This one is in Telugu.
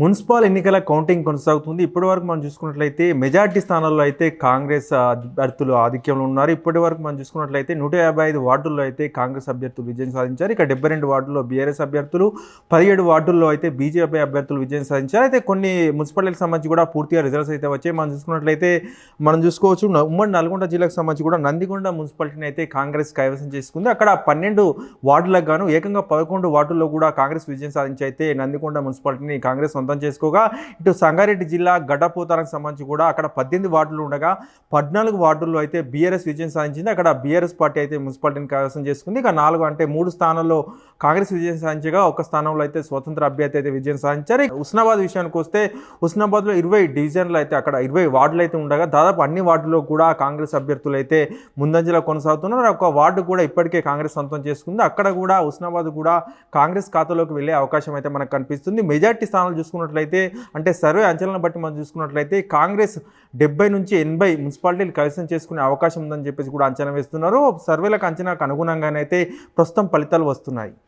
మున్సిపల్ ఎన్నికల కౌంటింగ్ కొనసాగుతుంది. ఇప్పటివరకు మనం చూసుకున్నట్లయితే మెజారిటీ స్థానాల్లో అయితే కాంగ్రెస్ అభ్యర్థులు ఆధిక్యంలో ఉన్నారు. ఇప్పటివరకు మనం చూసుకున్నట్లయితే 155 వార్డుల్లో అయితే కాంగ్రెస్ అభ్యర్థులు విజయం సాధించారు. ఇక 72 వార్డుల్లో బీఆర్ఎస్ అభ్యర్థులు, 17 వార్డుల్లో అయితే బీజేపీ అభ్యర్థులు విజయం సాధించారు. అయితే కొన్ని మున్సిపాలిటీలకు సంబంధించి కూడా పూర్తిగా రిజల్ట్స్ అయితే వచ్చాయి. మనం చూసుకోవచ్చు ఉమ్మడి నల్గొండ జిల్లాకు సంబంధించి కూడా నందికొండ మున్సిపాలిటీని అయితే కాంగ్రెస్ కైవసం చేసుకుంది. అక్కడ 12 వార్డులకు గాను ఏకంగా 11 వార్డుల్లో కూడా కాంగ్రెస్ విజయం సాధించి అయితే నందికొండ మున్సిపాలిటీని కాంగ్రెస్ సొంతం చేసుకోగా, ఇటు సంగారెడ్డి జిల్లా గడ్డపోతానికి సంబంధించి కూడా అక్కడ 18 వార్డులు ఉండగా 14 వార్డుల్లో అయితే బీఆర్ఎస్ విజయం సాధించింది. అక్కడ బీఆర్ఎస్ పార్టీ అయితే మున్సిపాలిటీని కైవసం చేసుకుంది. ఇక 3 స్థానాల్లో కాంగ్రెస్ విజయం సాధించగా ఒక స్థానంలో అయితే స్వతంత్ర అభ్యర్థి అయితే విజయం సాధించారు. హుస్నాబాద్ విషయానికి వస్తే హుస్నాబాద్లో 20 డివిజన్లు అయితే అక్కడ 20 వార్డులు అయితే ఉండగా దాదాపు అన్ని వార్డుల్లో కూడా కాంగ్రెస్ అభ్యర్థులు అయితే ముందంజలో కొనసాగుతున్నారు. ఒక వార్డు కూడా ఇప్పటికే కాంగ్రెస్ సొంతం చేసుకుంది. అక్కడ కూడా హుస్నాబాద్ కూడా కాంగ్రెస్ ఖాతాలోకి వెళ్ళే అవకాశం అయితే మనకు కనిపిస్తుంది. మెజార్టీ స్థానాలు చూసుకున్నట్లయితే అంటే సర్వే అంచనాలను బట్టి మనం చూసుకున్నట్లయితే కాంగ్రెస్ 70 నుంచి 80 మున్సిపాలిటీలు కైవసం చేసుకునే అవకాశం ఉందని చెప్పేసి కూడా అంచనా వేస్తున్నారు. సర్వేలకు అంచనాకు అనుగుణంగానైతే ప్రస్తుతం ఫలితాలు వస్తున్నాయి.